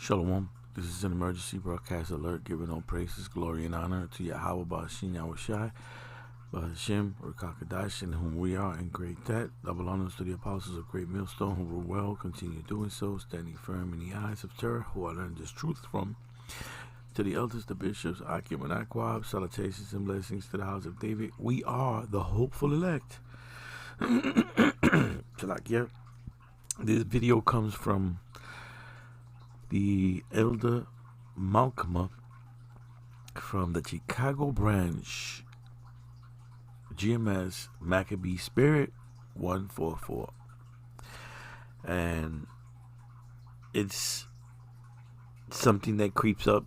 Shalom. This is an emergency broadcast alert giving all praises, glory, and honor to Yahweh Ba'ashin Yahushai, Ba'ashem, Rakakadash, in whom we are in great debt. Double honors to the apostles of Great Millstone who rule well, continue doing so, standing firm in the eyes of terror, who I learned this truth from. To the elders, the bishops, Akim and Aquab, salutations and blessings to the house of David. We are the hopeful elect. Shalakia. This video comes from the Elder Malcolm from the Chicago branch, GMS Maccabee Spirit 144. And it's something that creeps up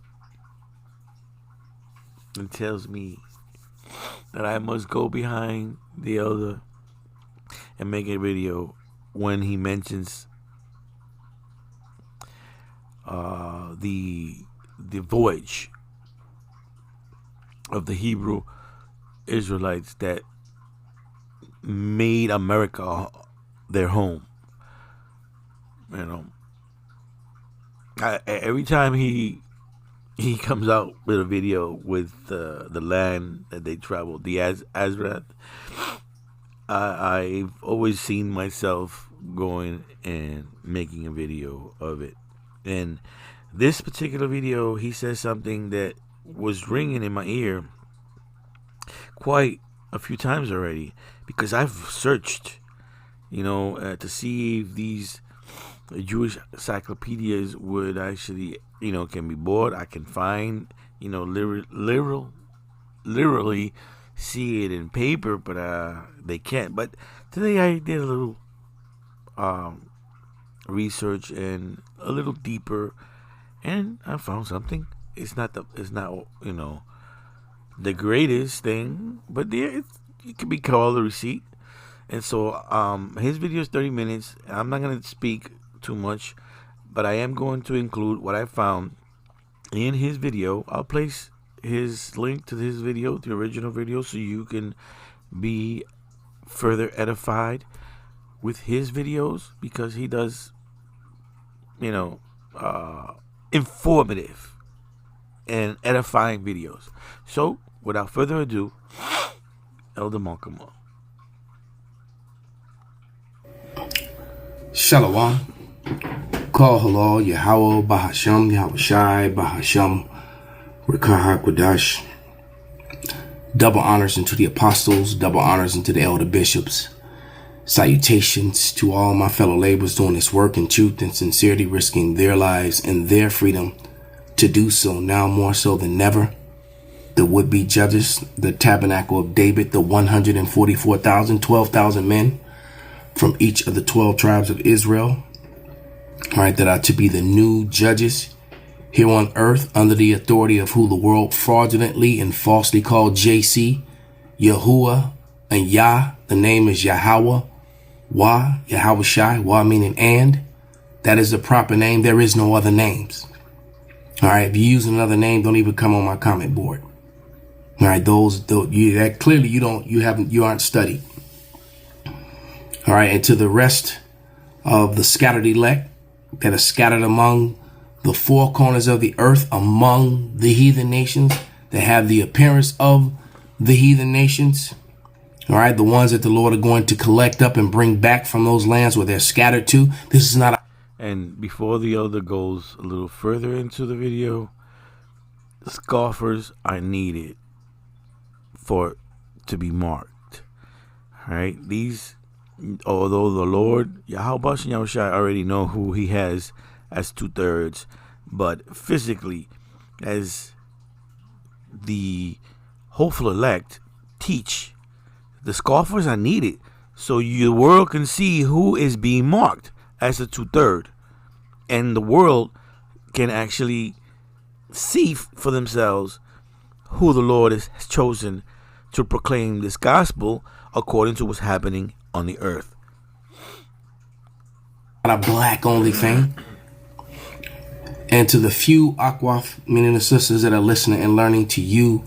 and tells me that I must go behind the elder and make a video when he mentions the voyage of the Hebrew Israelites that made America their home. You know, every time he comes out with a video with the land that they traveled, the Azrath, I've always seen myself going and making a video of it. And this particular video, he says something that was ringing in my ear quite a few times already, because I've searched, to see if these Jewish encyclopedias would actually, can be bought. I can find, literally see it in paper, but they can't. But today I did a little research and a little deeper, and I found something. It's not the greatest thing, but it can be called a receipt. And so his video is 30 minutes. I'm not going to speak too much, but I am going to include what I found in his video. I'll place his link to his video, the original video, so you can be further edified with his videos, because he does, informative and edifying videos. So, without further ado, Elder Malcolm. Shalom. Call halal Yahweh Bahasham Yahushai Bahasham Rakah Hakwadash. Double honors unto the apostles, double honors unto the elder bishops. Salutations to all my fellow laborers doing this work in truth and sincerity, risking their lives and their freedom to do so now more so than never. The would-be judges, the tabernacle of David, the 144,000, 12,000 men from each of the 12 tribes of Israel, all right, that are to be the new judges here on earth under the authority of who the world fraudulently and falsely called JC, Yahuwah, and Yah. The name is Yahweh, Wah, Yahushai, Wah meaning and. That is the proper name. There is no other names. All right, if you use another name, don't even come on my comment board. All right, that clearly you aren't studied. All right, and to the rest of the scattered elect that are scattered among the four corners of the earth, among the heathen nations that have the appearance of the heathen nations. All right, the ones that the Lord are going to collect up and bring back from those lands where they're scattered to. This is not And before the elder goes a little further into the video, scoffers are needed to be marked. All right, although the Lord Yahweh and Yahushua already know who he has as 2/3, but physically, as the hopeful elect teach, the scoffers are needed so the world can see who is being marked as a 2/3, and the world can actually see for themselves who the Lord has chosen to proclaim this gospel according to what's happening on the earth. a black only thing. And to the few Akwaf, meaning the sisters that are listening and learning, to you,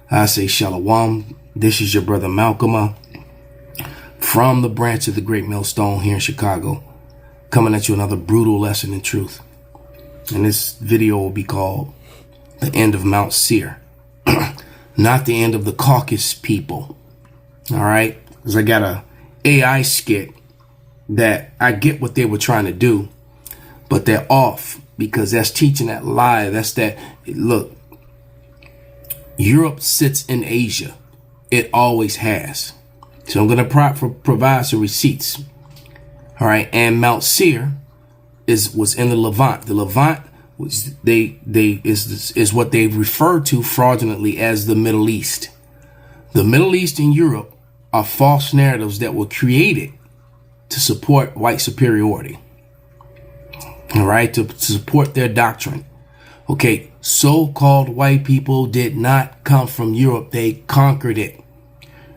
I say Shalom. This is your brother Malcolm from the branch of the Great Millstone here in Chicago, coming at you another brutal lesson in truth. And this video will be called The End of Mount Seir. Not the end of the Caucasus people. All right? Because I got a AI skit that I get what they were trying to do, but they're off because that's teaching that lie. That's that. Look, Europe sits in Asia. It always has. So I'm going to provide some receipts. All right. And Mount Seir was in the Levant. The Levant was is what they refer to fraudulently as the Middle East. The Middle East and Europe are false narratives that were created to support white superiority. All right, to support their doctrine. Okay, so-called white people did not come from Europe. They conquered it.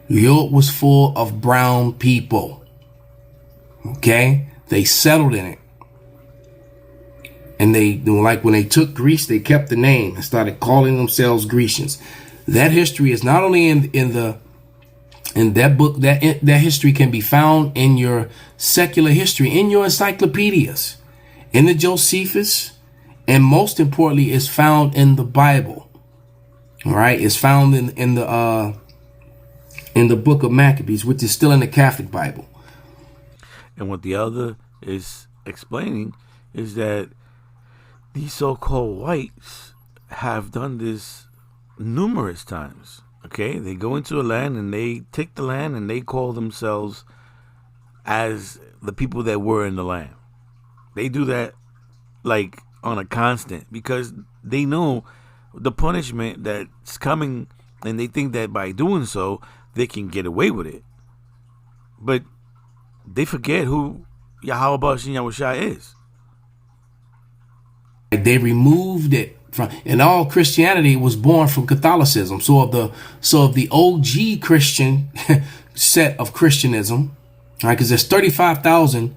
Europe was full of brown people. Okay, they settled in it. And they, like when they took Greece, they kept the name and started calling themselves Grecians. That history is not only in that book, that history can be found in your secular history, in your encyclopedias, in the Josephus, and most importantly, is found in the Bible. All right, it's found in the book of Maccabees, which is still in the Catholic Bible. And what the other is explaining is that these so-called whites have done this numerous times. Okay, they go into a land and they take the land and they call themselves as the people that were in the land. They do that like on a constant because they know the punishment that's coming, and they think that by doing so they can get away with it. But they forget who Yahweh Bashem Yahushua is. They removed it from, and all Christianity was born from Catholicism. So of the OG Christian set of Christianism, all right, because there's 35,000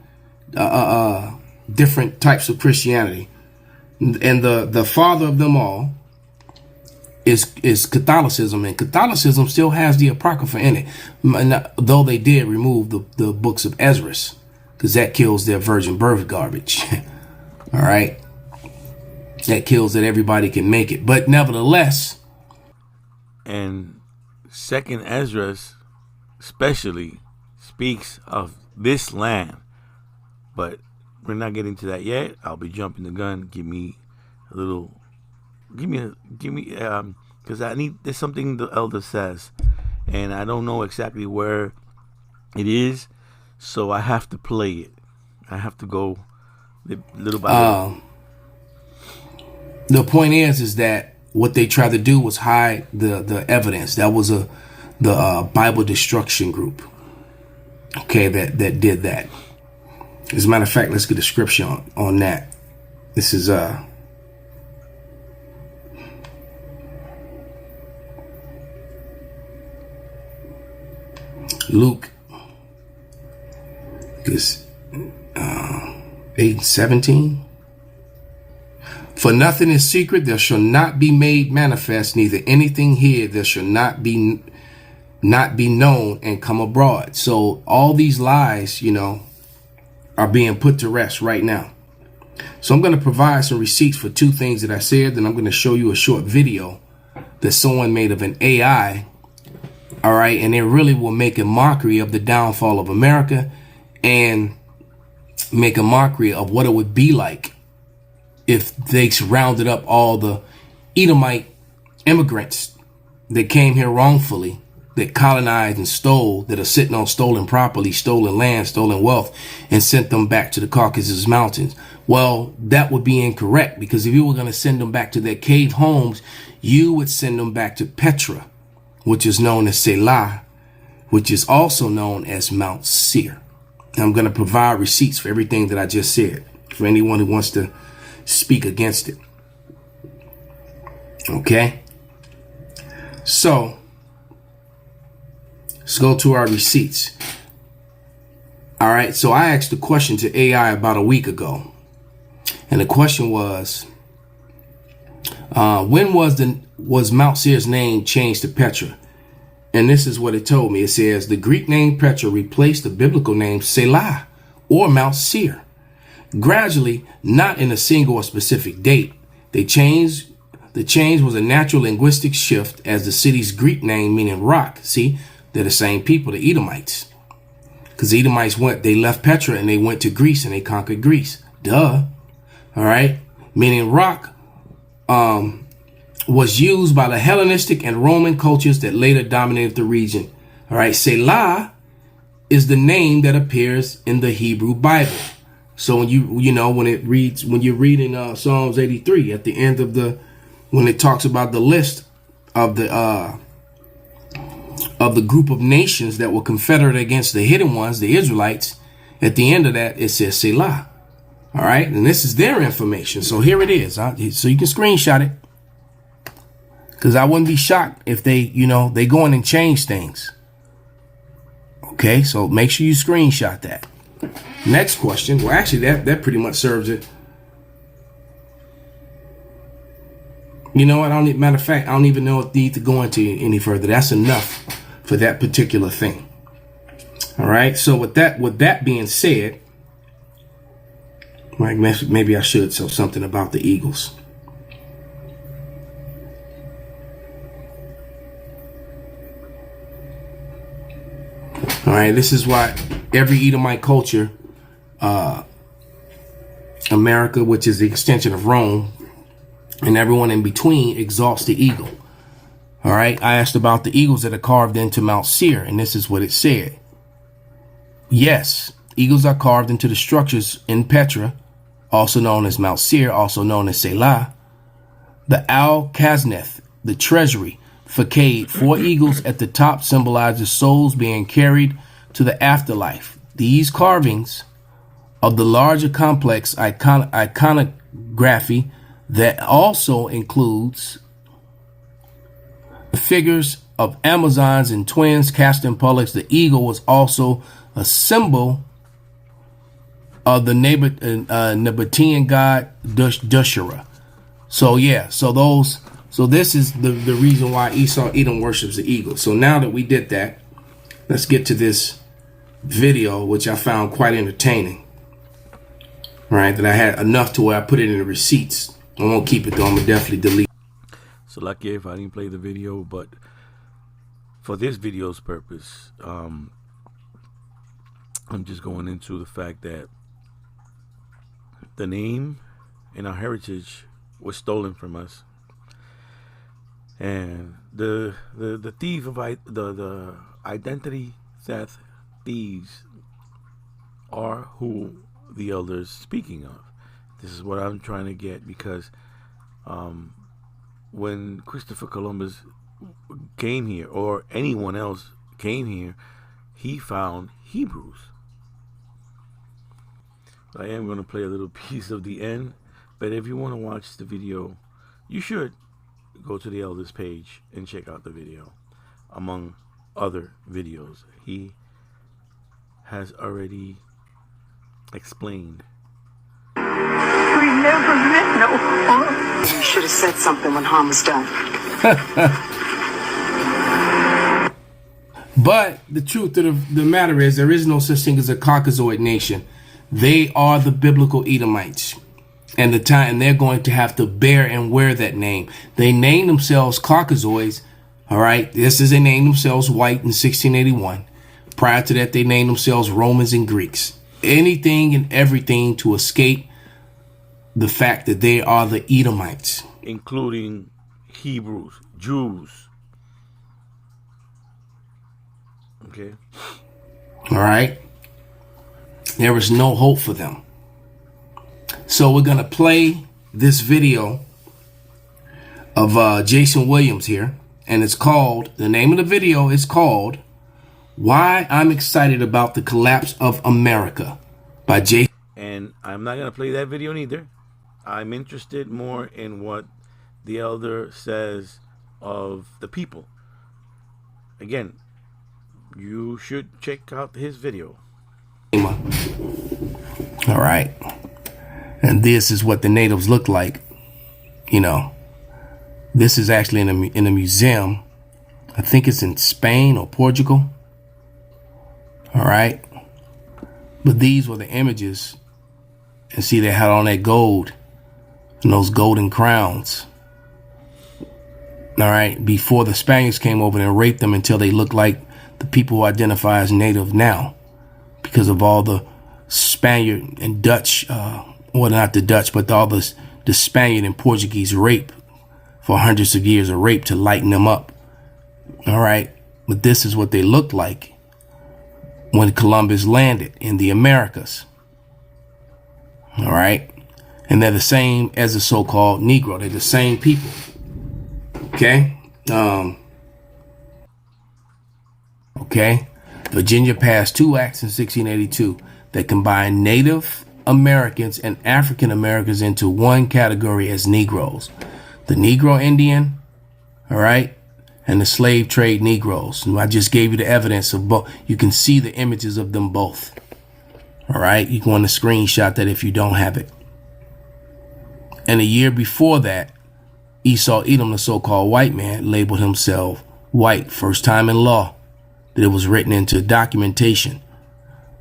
different types of Christianity, and the father of them all is Catholicism, and Catholicism still has the Apocrypha in it, though they did remove the books of Ezra, because that kills their virgin birth garbage. All right, that kills that everybody can make it, but nevertheless. And Second Ezra especially speaks of this land, but we're not getting to that yet. I'll be jumping the gun. Give me, because there's something the elder says, and I don't know exactly where it is, so I have to play it. I have to go little by little. The point is that what they tried to do was hide the evidence. That was the Bible Destruction Group. Okay, that did that. As a matter of fact, let's get a scripture on that. This is Luke, this 8:17. For nothing is secret, there shall not be made manifest, neither anything hid, there shall not be known and come abroad. So all these lies, are being put to rest right now. So I'm going to provide some receipts for two things that I said. Then I'm going to show you a short video that someone made of an AI. All right. And it really will make a mockery of the downfall of America and make a mockery of what it would be like if they rounded up all the Edomite immigrants that came here wrongfully, that colonized and stole, that are sitting on stolen property, stolen land, stolen wealth, and sent them back to the Caucasus Mountains. Well, that would be incorrect, because if you were going to send them back to their cave homes, you would send them back to Petra, which is known as Selah, which is also known as Mount Seir. I'm going to provide receipts for everything that I just said, for anyone who wants to speak against it. Okay? So, let's go to our receipts. All right, so I asked a question to AI about a week ago. And the question was, when was Mount Seir's name changed to Petra? And this is what it told me. It says, the Greek name Petra replaced the biblical name Selah, or Mount Seir. gradually, not in a single or specific date. The change was a natural linguistic shift as the city's Greek name meaning rock. See, they're the same people, the Edomites. Because the Edomites they left Petra and they went to Greece and they conquered Greece. Duh. All right. Meaning rock was used by the Hellenistic and Roman cultures that later dominated the region. All right. Selah is the name that appears in the Hebrew Bible. So when when you're reading Psalms 83 at the end of when it talks about the list of the group of nations that were confederate against the hidden ones, the Israelites, at the end of that, it says Selah. All right. And this is their information. So here it is. So you can screenshot it. Because I wouldn't be shocked if they go in and change things. Okay. So make sure you screenshot that. Next question. Well, actually, that pretty much serves it. You know what? Matter of fact, I don't even know if need to go into any further. That's enough for that particular thing. All right. So with that being said, right, maybe I should say something about the Eagles. All right. This is why every Edomite culture, America, which is the extension of Rome, and everyone in between exalts the eagle. All right. I asked about the eagles that are carved into Mount Seir, and this is what it said. Yes, eagles are carved into the structures in Petra, also known as Mount Seir, also known as Selah. The Al Kazneth, the treasury, facade, 4 eagles at the top symbolizes souls being carried to the afterlife. These carvings of the larger complex iconography that also includes the figures of Amazons and twins cast in public. The eagle was also a symbol of the Nabatean god Dushera. So yeah, so this is the reason why Edom worships the eagle. So now that we did that, let's get to this video, which I found quite entertaining. Right, that I had enough to where I put it in the receipts. I won't keep it though. I'm gonna definitely delete. So lucky if I didn't play the video, but for this video's purpose, I'm just going into the fact that the name and our heritage was stolen from us, and the thief of the identity theft thieves are who the elders speaking of. This is what I'm trying to get, because when Christopher Columbus came here, or anyone else came here, he found Hebrews. I am going to play a little piece of the end, but if you want to watch the video, you should go to the elders page and check out the video, among other videos he has already explained. We never meant no harm. You should have said something when harm was done. But the truth of the matter is, there is no such thing as a Caucasoid nation. They are the biblical Edomites, and they're going to have to bear and wear that name. They named themselves Caucasoids. All right, this is they named themselves white in 1681. Prior to that, they named themselves Romans and Greeks. Anything and everything to escape the fact that they are the Edomites, including Hebrews, Jews. Okay. All right. There is no hope for them. So we're going to play this video of Jason Williams here. And it's called, the name of the video is called Why I'm Excited About the Collapse of America by Jason. And I'm not going to play that video neither. I'm interested more in what the elder says of the people. Again, you should check out his video. All right. And this is what the natives look like. You know, this is actually in a museum. I think it's in Spain or Portugal. All right. But these were the images And see, they had on that gold and those golden crowns. All right, before the Spaniards came over and raped them until they looked like the people who identify as native now, because of all the Spaniard and Dutch, well, not the Dutch, but all the Spaniard and Portuguese rape for hundreds of years of rape to lighten them up. All right, but this is what they looked like when Columbus landed in the Americas. All right, and they're the same as the so-called Negro. They're the same people. Okay. Okay. Virginia passed 2 acts in 1682 that combined Native Americans and African Americans into one category as Negroes. The Negro Indian, all right, and the slave trade Negroes. And I just gave you the evidence of both. You can see the images of them both. All right. You can want to screenshot that if you don't have it. And a year before that, Esau Edom, the so-called white man, labeled himself white. First time in law that it was written into documentation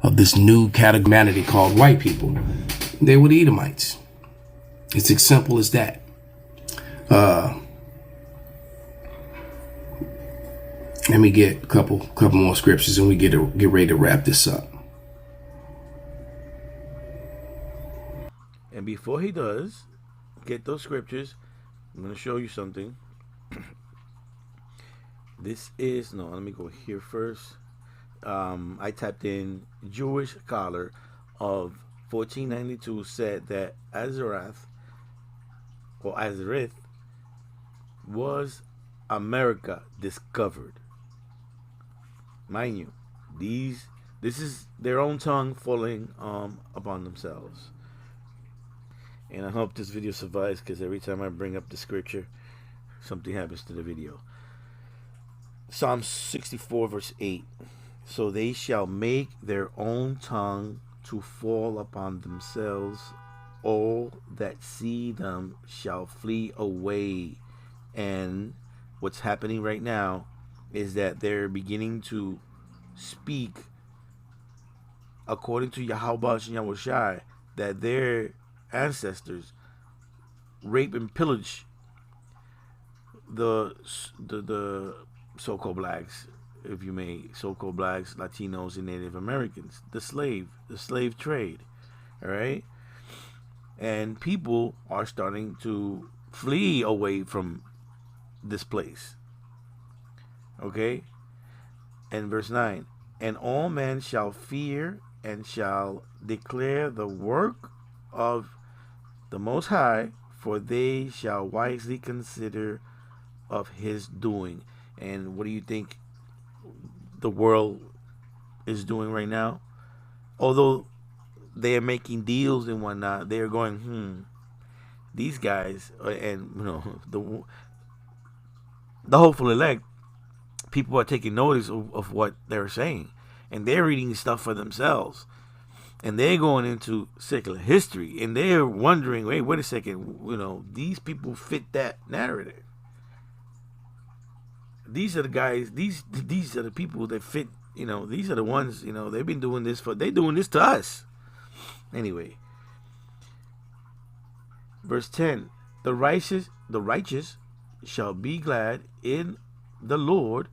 of this new category called white people. They were the Edomites. It's as simple as that. Let me get a couple more scriptures and we get ready to wrap this up. And before he does get those scriptures, I'm going to show you something. Let me go here first. I typed in Jewish scholar of 1492 said that Azareth was America discovered. Mind you, this is their own tongue falling upon themselves. And I hope this video survives, because every time I bring up the scripture, something happens to the video. Psalm 64 verse 8. So they shall make their own tongue to fall upon themselves. All that see them shall flee away. And what's happening right now is that they're beginning to speak according to Yahweh and Yahushai, that their ancestors rape and pillage the so-called blacks, if you may, so-called blacks, Latinos, and Native Americans, the slave trade. All right, and people are starting to flee away from this place. Okay, and verse 9, and all men shall fear and shall declare the work of the Most High, for they shall wisely consider of his doing. And what do you think the world is doing right now? Although they are making deals and whatnot, they are going, these guys, and the hopeful elect, people are taking notice of what they're saying, and they're reading stuff for themselves, and they're going into secular history, and they're wondering, wait a second, these people fit that narrative. These are the guys, these are the people that fit, these are the ones, they've been doing this they're doing this to us. Anyway, verse 10, the righteous shall be glad in the Lord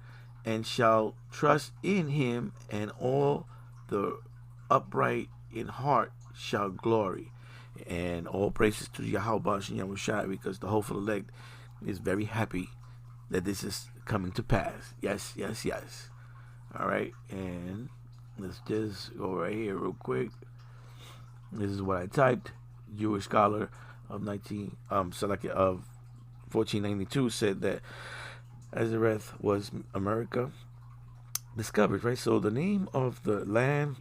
and shall trust in him, and all the upright in heart shall glory. And all praises to Yahweh and Yahushua, because the hopeful elect is very happy that this is coming to pass. Yes. All right, and let's just go right here real quick. This is what I typed. Jewish scholar of 1492 said that Azareth was America discovered, right? So the name of the land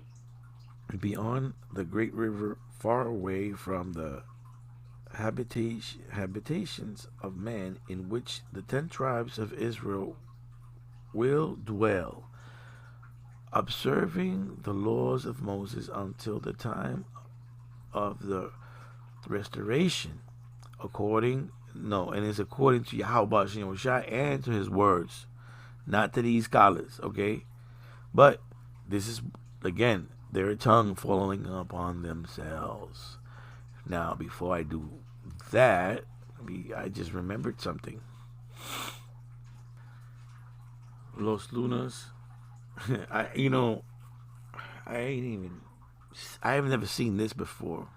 beyond the great river, far away from the habitations of man, in which the 10 tribes of Israel will dwell, observing the laws of Moses until the time of the restoration, according to Yahweh and to his words, not to these scholars, okay? But this is, again, their tongue falling upon themselves. Now, before I do that, I just remembered something. Los Lunas. I have never seen this before.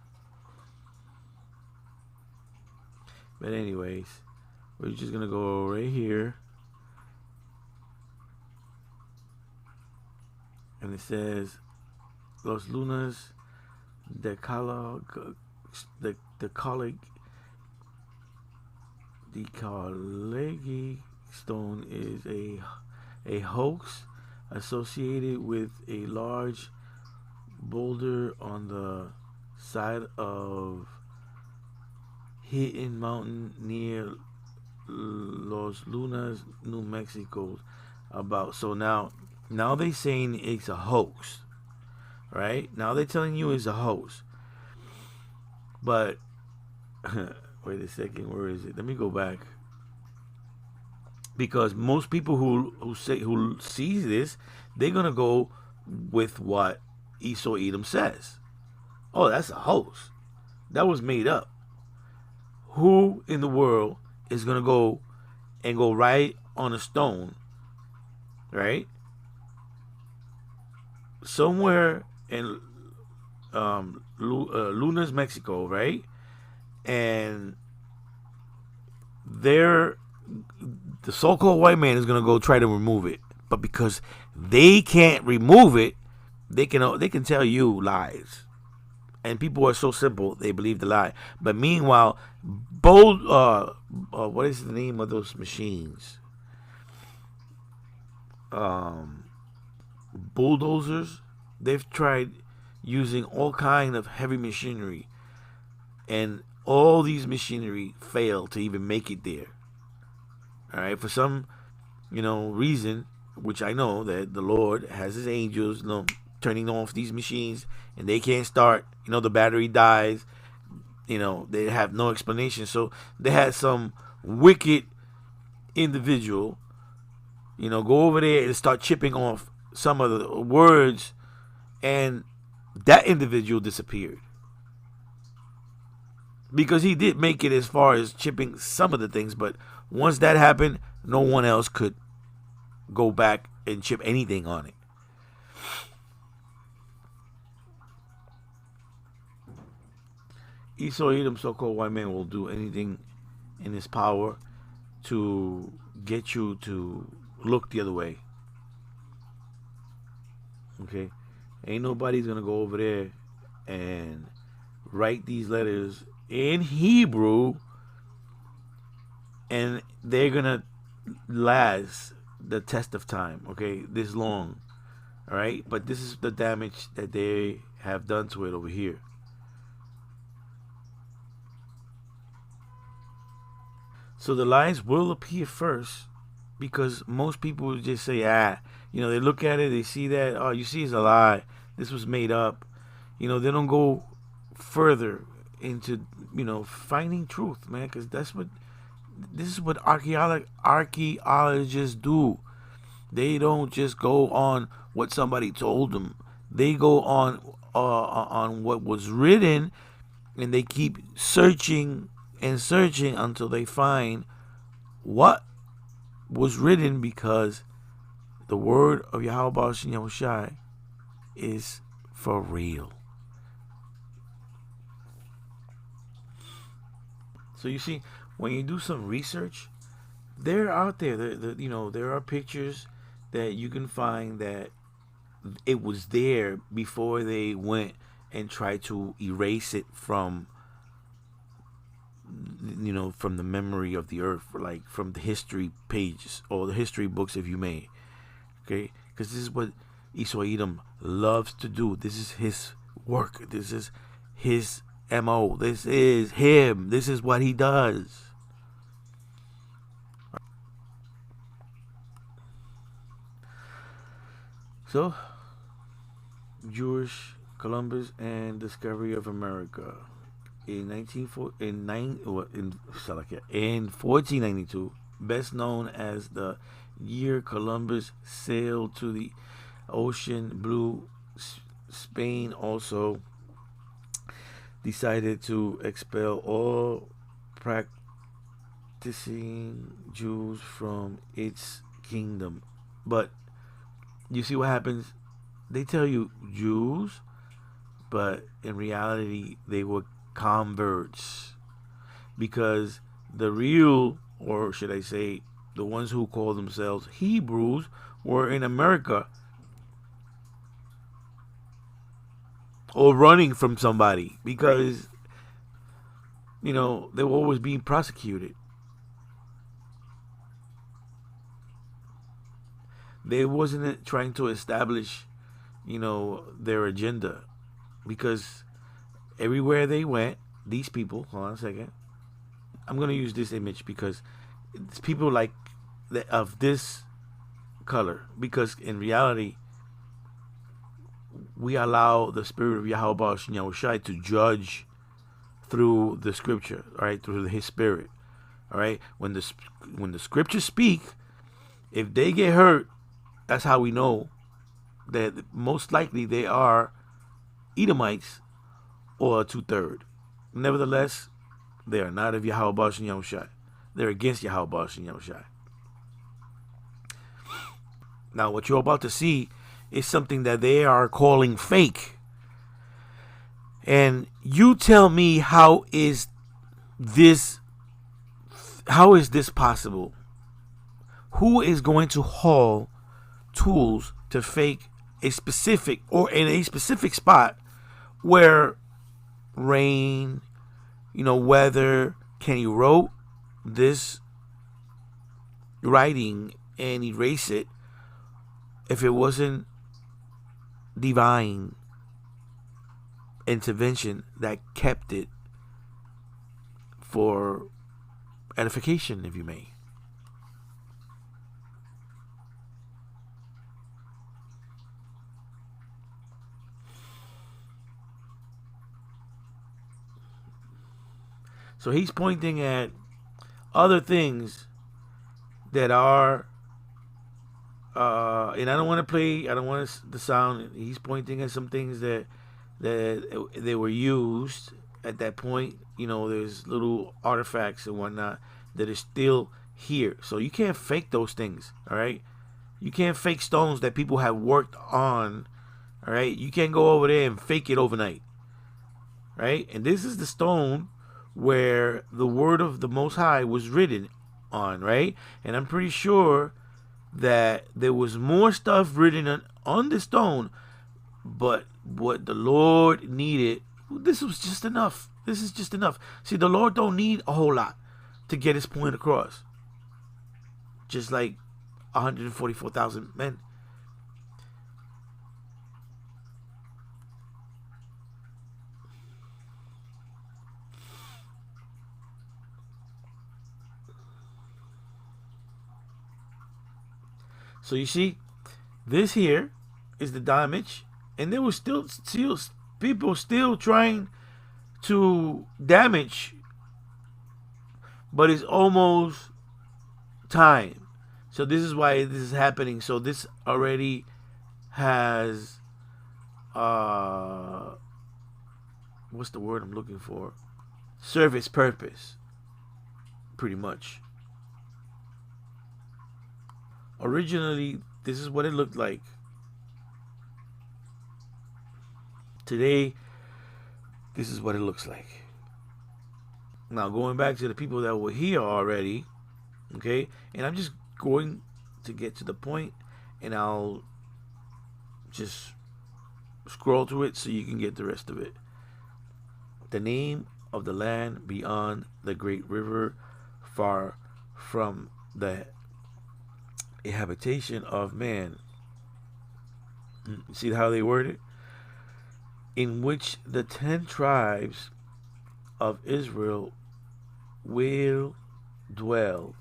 But anyways, we're just gonna go right here, and it says Los Lunas the Kalegi stone is a hoax associated with a large boulder on the side of Hidden Mountain near Los Lunas, New Mexico. So now they're saying it's a hoax, right? Now they're telling you it's a hoax. But wait a second, where is it? Let me go back. Because most people who sees this, they're gonna go with what Esau Edom says. Oh, that's a hoax. That was made up. Who in the world is gonna go right on a stone, right? Somewhere in Lunas, Mexico, right? And the so-called white man is gonna go try to remove it, but because they can't remove it, they can tell you lies, and people are so simple they believe the lie. But meanwhile, what is the name of those machines? Bulldozers. They've tried using all kind of heavy machinery, and all these machinery fail to even make it there. All right, for some, reason, which I know that the Lord has His angels, turning off these machines, and they can't start. The battery dies. They have no explanation. So they had some wicked individual, go over there and start chipping off some of the words, and that individual disappeared. Because he did make it as far as chipping some of the things, but once that happened, no one else could go back and chip anything on it. Esau Edom, so-called white man, will do anything in his power to get you to look the other way. Okay? Ain't nobody's gonna go over there and write these letters in Hebrew, and they're gonna last the test of time, okay, this long. All right, but this is the damage that they have done to it over here. So the lies will appear first, because most people will just say, they look at it, they see that, oh, you see, it's a lie, this was made up. They don't go further into finding truth, man, because this is what archaeologists do. They don't just go on what somebody told them. They go on what was written, and they keep searching and searching until they find what was written, because the word of Yahweh B'Shem Yahushai is for real. So you see, when you do some research, they're out there. There are pictures that you can find that it was there before they went and tried to erase it from the memory of the earth, like from the history pages or the history books, if you may. Okay, because this is what Esau Edom loves to do. This is his work. This is his MO. This is him. This is what he does. So, Jewish Columbus and discovery of America in 1492, best known as the year Columbus sailed to the ocean blue. Spain also decided to expel all practicing Jews from its kingdom. But you see what happens? They tell you Jews, but in reality, they were converts. Because the real, or should I say, the ones who call themselves Hebrews, were in America or running from somebody because, you know, they were always being prosecuted. They wasn't trying to establish, you know, their agenda, because everywhere they went, these people, hold on a second, I'm going to use this image because it's people like of this color, because in reality, we allow the spirit of Yahweh Shai to judge through the scripture, all right, through his spirit, all right. When the scriptures speak, if they get hurt, that's how we know that most likely they are Edomites or a 2/3. Nevertheless, they are not of Yahweh Shai. They're against Yahweh Shai. Now, what you're about to see is something that they are calling fake. And you tell me, how is this possible? Who is going to haul tools to fake a specific, or in a specific spot where rain, you know, weather? Can you wrote this writing and erase it if it wasn't divine intervention that kept it for edification, if you may? So he's pointing at other things that are, and I don't want the sound. He's pointing at some things that they were used at that point. You know, there's little artifacts and whatnot that is still here. So you can't fake those things, all right? You can't fake stones that people have worked on, all right? You can't go over there and fake it overnight, right? And this is the stone where the word of the Most High was written on, right? And I'm pretty sure that there was more stuff written on the stone, but what the Lord needed, this was just enough. This is just enough. See, the Lord don't need a whole lot to get his point across. Just like 144,000 men. So you see, this here is the damage, and there was still people still trying to damage, but it's almost time. So this is why this is happening. So this already has what's the word I'm looking for? Serve its purpose, pretty much. Originally, this is what it looked like. Today, this is what it looks like. Now, going back to the people that were here already, okay, and I'm just going to get to the point, and I'll just scroll through it so you can get the rest of it. The name of the land beyond the great river, far from the habitation of man. See how they word it? In which the 10 tribes of Israel will dwell,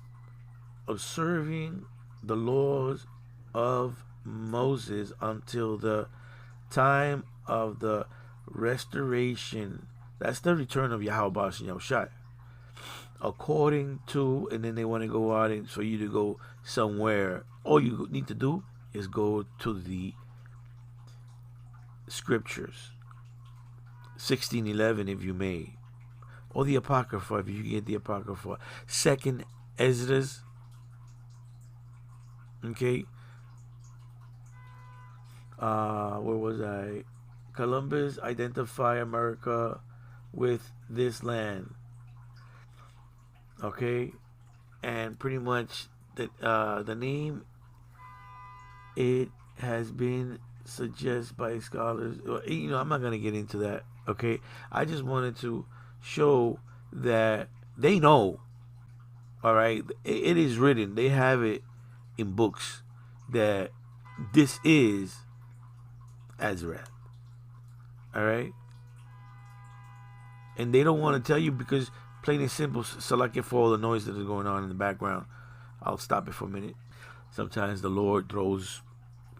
observing the laws of Moses until the time of the restoration. That's the return of Yahweh Shai. According to, and then they want to go out and for you to go somewhere. All you need to do is go to the scriptures. 16:11, if you may, or the Apocrypha, if you get the Apocrypha. Second Esdras. Okay. Where was I? Columbus identify America with this land. Okay, and pretty much the name, it has been suggested by scholars. I'm not gonna get into that. Okay, I just wanted to show that they know. All right, it is written. They have it in books that this is Azrath. All right, and they don't want to tell you because plain and simple. Select it for all the noise that is going on in the background. I'll stop it for a minute. Sometimes the Lord throws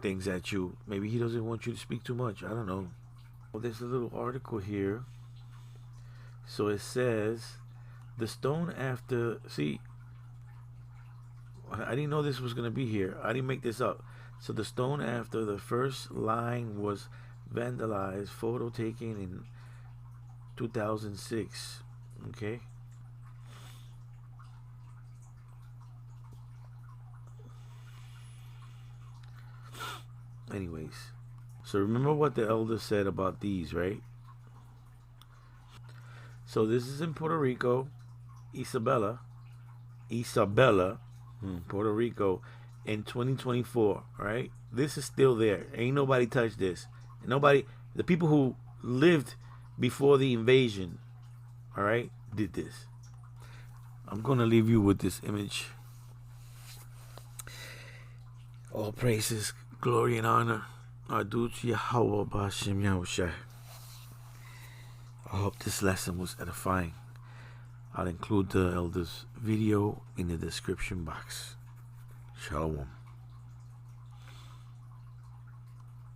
things at you. Maybe He doesn't want you to speak too much. I don't know. Well, there's a little article here. So it says, the stone after... See, I didn't know this was going to be here. I didn't make this up. So the stone after the first line was vandalized, photo taken in 2006. Okay. Anyways, so remember what the elder said about these, right? So this is in Puerto Rico, Isabela, Puerto Rico, in 2024. Right? This is still there. Ain't nobody touched this. Nobody. The people who lived before the invasion, all right, did this. I'm gonna leave you with this image. All praises, glory, and honor are due to Yahweh B'Hashem Yahushai. I hope this lesson was edifying. I'll include the elder's video in the description box. Shalom.